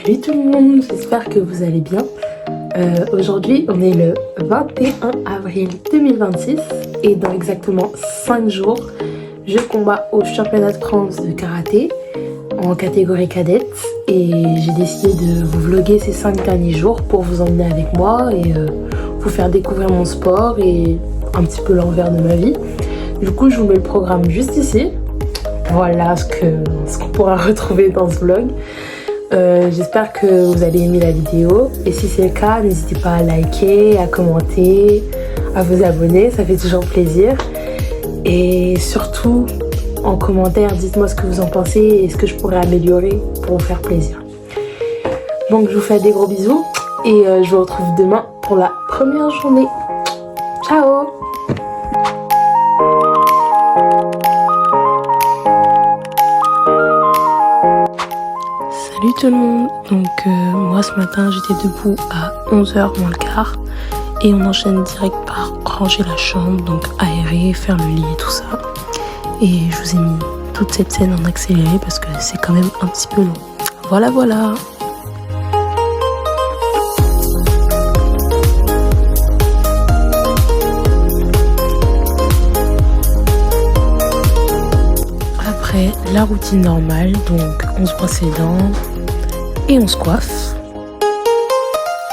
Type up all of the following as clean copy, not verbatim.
Salut tout le monde, j'espère que vous allez bien. Aujourd'hui, on est le 21 avril 2026 et dans exactement 5 jours, je combats au championnat de France de karaté en catégorie cadette et j'ai décidé de vous vlogger ces 5 derniers jours pour vous emmener avec moi et vous faire découvrir mon sport et un petit peu l'envers de ma vie. Du coup, je vous mets le programme juste ici. Voilà ce qu'on pourra retrouver dans ce vlog. J'espère que vous allez aimer la vidéo et si c'est le cas, n'hésitez pas à liker, à commenter, à vous abonner, ça fait toujours plaisir. Et surtout, en commentaire, dites-moi ce que vous en pensez et ce que je pourrais améliorer pour vous faire plaisir. Donc je vous fais des gros bisous et je vous retrouve demain pour la première journée. Ciao! Salut tout le monde, donc moi ce matin j'étais debout à 11h moins le quart et on enchaîne direct par ranger la chambre, donc aérer, faire le lit et tout ça. Et je vous ai mis toute cette scène en accéléré parce que c'est quand même un petit peu long. Voilà. Après la routine normale, donc on se brosse les dents et on se coiffe.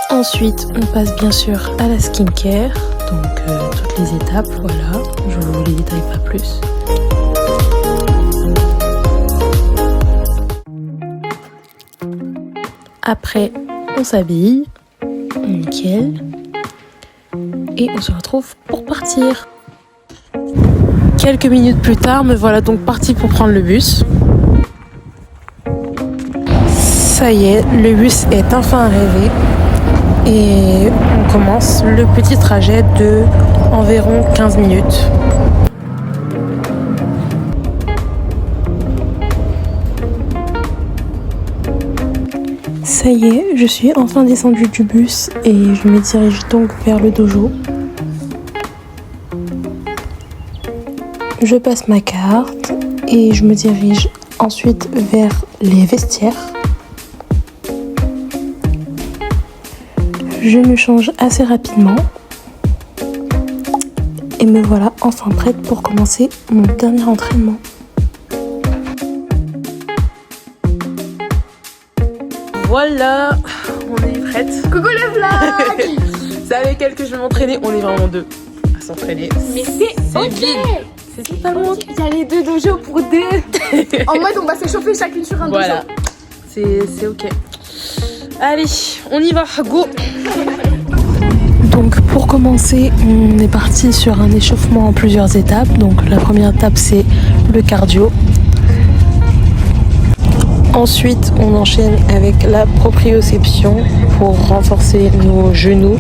Ensuite, on passe bien sûr à la skincare, donc toutes les étapes, voilà, je vous les détaille pas plus. Après, on s'habille, nickel, et on se retrouve pour partir. Quelques minutes plus tard, me voilà donc partie pour prendre le bus. Ça y est, le bus est enfin arrivé et on commence le petit trajet de environ 15 minutes. Ça y est, je suis enfin descendue du bus et je me dirige donc vers le dojo. Je passe ma carte et je me dirige ensuite vers les vestiaires. Je me change assez rapidement et me voilà enfin prête pour commencer mon dernier entraînement. Voilà, on est prête. Coucou le vlog. C'est avec elle que je vais m'entraîner, on est vraiment deux à s'entraîner. Mais c'est ok. vide. C'est totalement... Il y a les deux dojos pour deux. En mode on va s'échauffer chacune sur un voilà. dojo. C'est ok. Allez, on y va, go. Donc pour commencer, on est parti sur un échauffement en plusieurs étapes. Donc la première étape c'est le cardio. Ensuite, on enchaîne avec la proprioception pour renforcer nos genoux.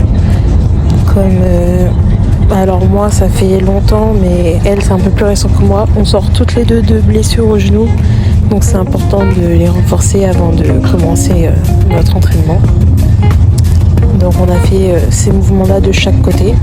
Alors moi, ça fait longtemps, mais elle, c'est un peu plus récent que moi. On sort toutes les deux de blessures aux genoux. Donc c'est important de les renforcer avant de commencer notre entraînement. Donc on a fait ces mouvements-là de chaque côté.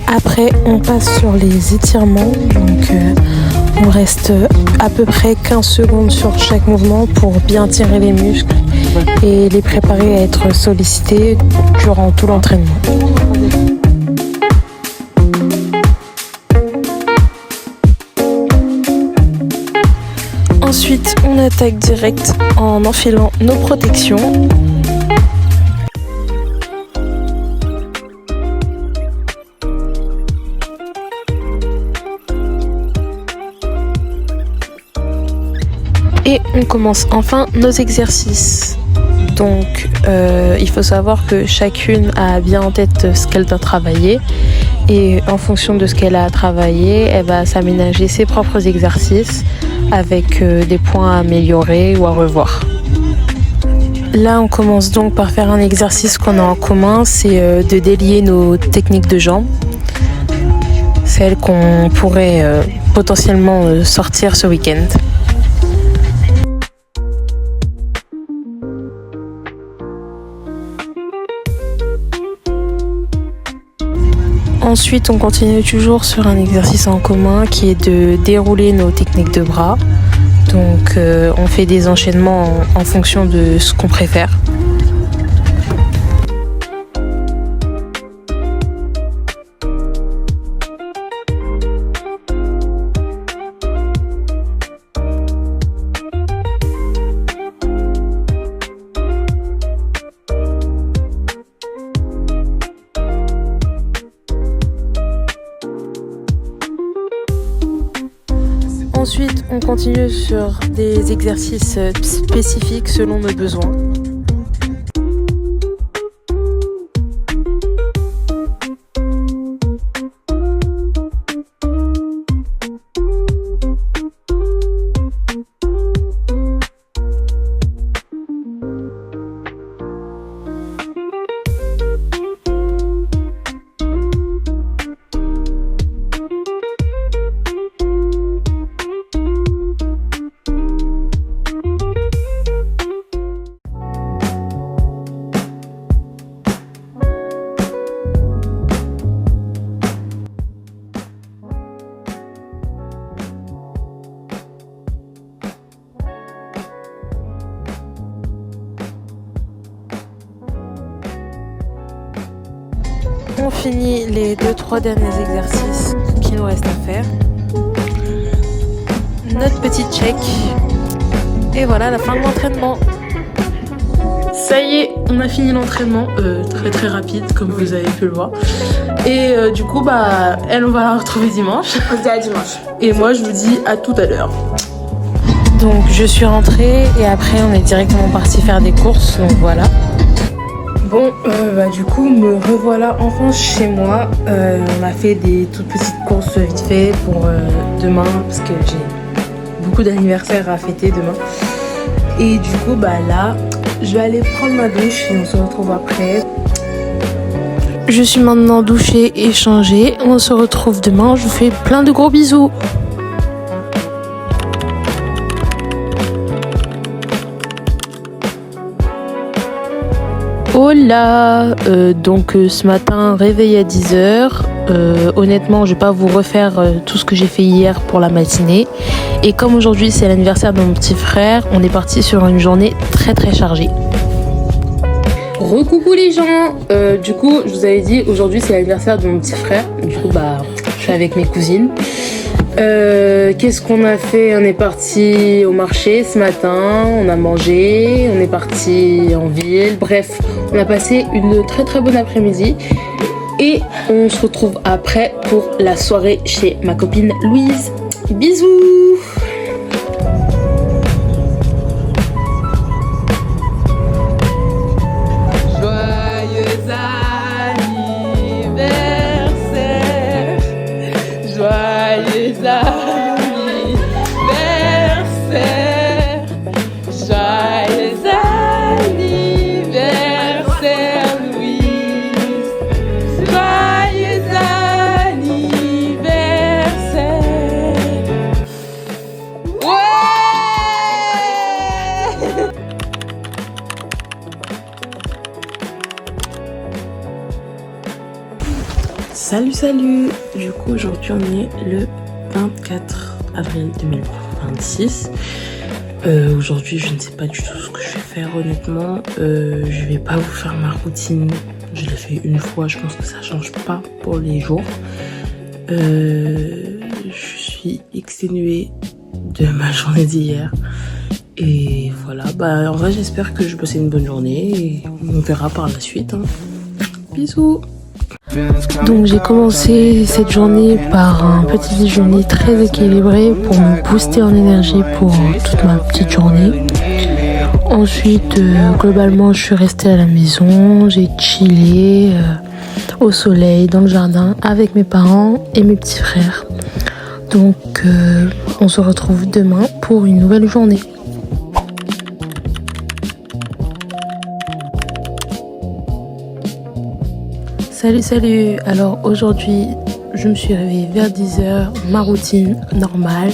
Après, on passe sur les étirements, donc on reste à peu près 15 secondes sur chaque mouvement pour bien tirer les muscles et les préparer à être sollicités durant tout l'entraînement. Ensuite, on attaque direct en enfilant nos protections. Et on commence enfin nos exercices. Donc il faut savoir que chacune a bien en tête ce qu'elle doit travailler et en fonction de ce qu'elle a travaillé, elle va s'aménager ses propres exercices avec des points à améliorer ou à revoir. Là on commence donc par faire un exercice qu'on a en commun, c'est de délier nos techniques de jambes, celles qu'on pourrait potentiellement sortir ce week-end. Ensuite, on continue toujours sur un exercice en commun qui est de dérouler nos techniques de bras. Donc, on fait des enchaînements en fonction de ce qu'on préfère. Ensuite, on continue sur des exercices spécifiques selon nos besoins. On finit les 2-3 derniers exercices qui nous restent à faire. Notre petit check. Et voilà la fin de l'entraînement. Ça y est, on a fini l'entraînement, très rapide comme vous avez pu le voir. Et du coup, elle, on va la retrouver dimanche. On se dit à dimanche. Et moi, je vous dis à tout à l'heure. Donc, je suis rentrée et après, on est directement parti faire des courses. Donc voilà. Bon, du coup, me revoilà enfin chez moi. On a fait des toutes petites courses vite fait pour demain parce que j'ai beaucoup d'anniversaires à fêter demain. Et du coup, là, je vais aller prendre ma douche et on se retrouve après. Je suis maintenant douchée et changée. On se retrouve demain. Je vous fais plein de gros bisous. Hola, ce matin réveil à 10h. Honnêtement, je vais pas vous refaire tout ce que j'ai fait hier pour la matinée. Et comme aujourd'hui c'est l'anniversaire de mon petit frère, on est parti sur une journée très chargée. Recoucou les gens. Du coup, je vous avais dit aujourd'hui c'est l'anniversaire de mon petit frère. Du coup, je suis avec mes cousines. Qu'est-ce qu'on a fait? On est parti au marché ce matin, on a mangé, on est parti en ville, bref, on a passé une très bonne après-midi et on se retrouve après pour la soirée chez ma copine Louise. Bisous! Salut. Du coup aujourd'hui on est le 24 avril 2026. Aujourd'hui je ne sais pas du tout ce que je vais faire honnêtement. Je vais pas vous faire ma routine. Je l'ai fait une fois, je pense que ça change pas pour les jours. Je suis exténuée de ma journée d'hier. Et voilà, en vrai j'espère que je passais une bonne journée et on verra par la suite. Bisous. Donc j'ai commencé cette journée par un petit déjeuner très équilibré pour me booster en énergie pour toute ma petite journée. Ensuite, globalement, je suis restée à la maison, j'ai chillé au soleil, dans le jardin, avec mes parents et mes petits frères. Donc on se retrouve demain pour une nouvelle journée. Salut. Alors aujourd'hui, je me suis réveillée vers 10h, ma routine normale.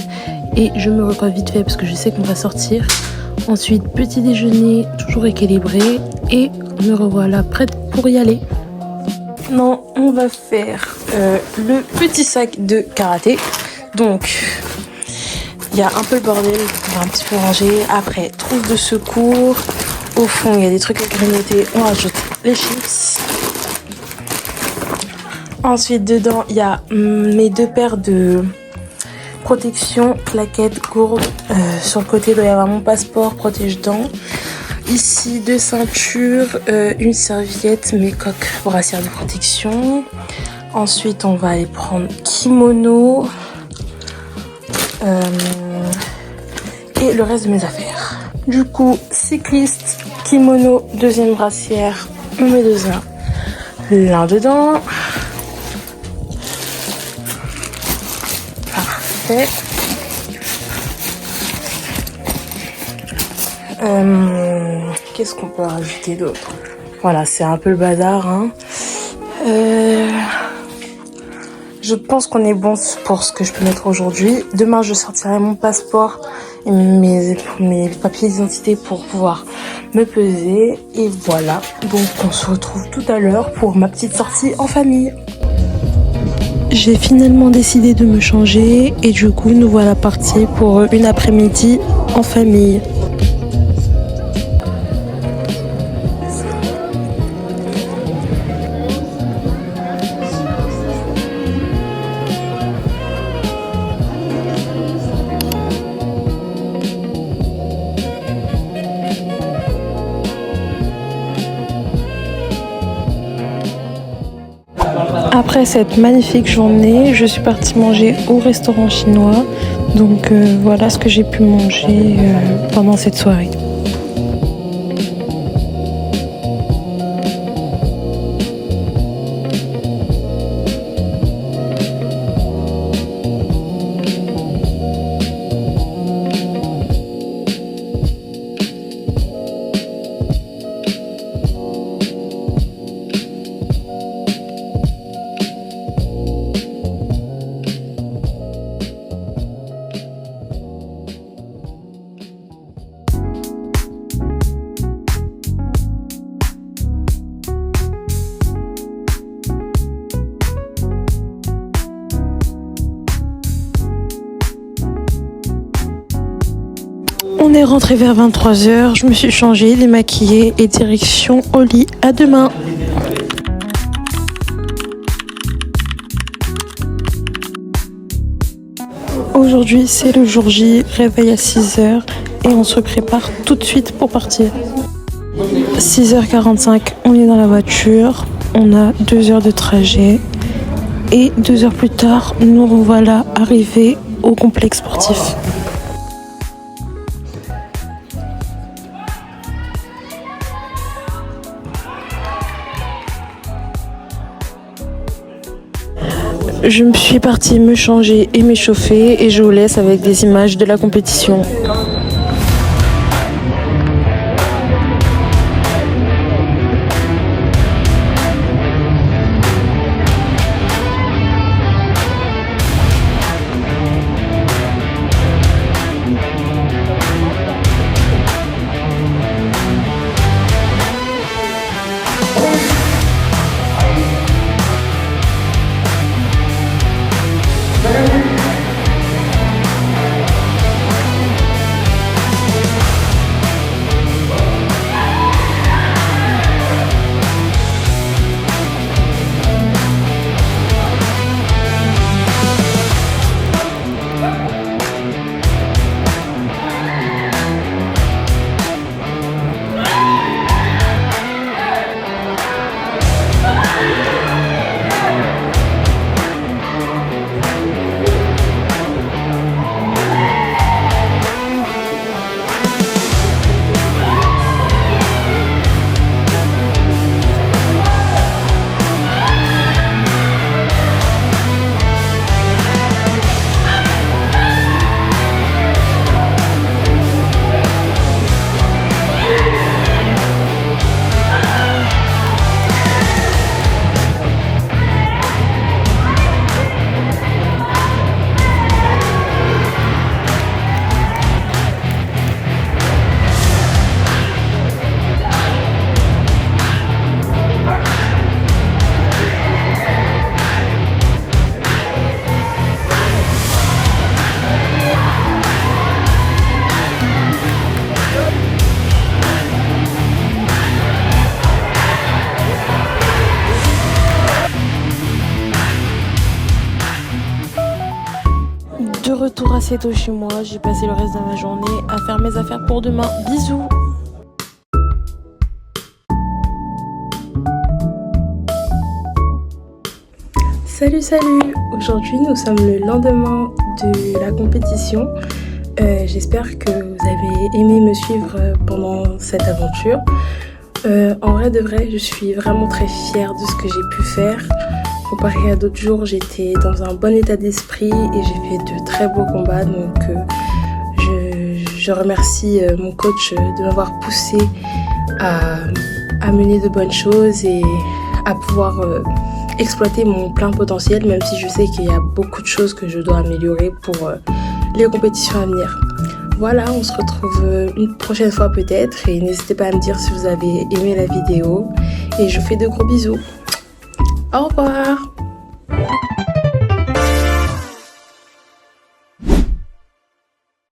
Et je me reprends vite fait parce que je sais qu'on va sortir. Ensuite, petit déjeuner, toujours équilibré. Et me revoilà prête pour y aller. maintenant, on va faire le petit sac de karaté. Donc, il y a un peu le bordel, on va un petit peu ranger. Après, trousse de secours. Au fond, il y a des trucs à grignoter. On rajoute les chips. Ensuite, dedans, il y a mes 2 paires de protection, claquettes, gourdes. Sur le côté, il doit y avoir mon passeport, protège-dents. Ici, 2 ceintures, une serviette, mes coques brassières de protection. Ensuite, on va aller prendre kimono et le reste de mes affaires. Du coup, cycliste, kimono, 2e brassière, on met 2 l'un dedans. Parfait. Qu'est-ce qu'on peut rajouter d'autre? Voilà, c'est un peu le bazar, hein. Je pense qu'on est bon pour ce que je peux mettre aujourd'hui. Demain, je sortirai mon passeport et mes papiers d'identité pour pouvoir me peser. Et voilà, donc on se retrouve tout à l'heure pour ma petite sortie en famille. J'ai finalement décidé de me changer et du coup, nous voilà partis pour une après-midi en famille. Après cette magnifique journée, je suis partie manger au restaurant chinois. Donc voilà ce que j'ai pu manger pendant cette soirée. On est rentré vers 23h, je me suis changée, démaquillée et direction au lit. À demain. Aujourd'hui c'est le jour J, réveil à 6h et on se prépare tout de suite pour partir. 6h45, on est dans la voiture, on a 2 heures de trajet et 2 heures plus tard, nous voilà arrivés au complexe sportif. Je me suis partie me changer et m'échauffer et je vous laisse avec des images de la compétition. De retour assez tôt chez moi, j'ai passé le reste de ma journée à faire mes affaires pour demain. Bisous. Salut, salut! Aujourd'hui, nous sommes le lendemain de la compétition. J'espère que vous avez aimé me suivre pendant cette aventure. En vrai de vrai, je suis vraiment très fière de ce que j'ai pu faire. Comparé à d'autres jours, j'étais dans un bon état d'esprit et j'ai fait de très beaux combats. Donc je remercie mon coach de m'avoir poussé à mener de bonnes choses et à pouvoir exploiter mon plein potentiel, même si je sais qu'il y a beaucoup de choses que je dois améliorer pour les compétitions à venir. Voilà, on se retrouve une prochaine fois peut-être et n'hésitez pas à me dire si vous avez aimé la vidéo et je vous fais de gros bisous. Au revoir!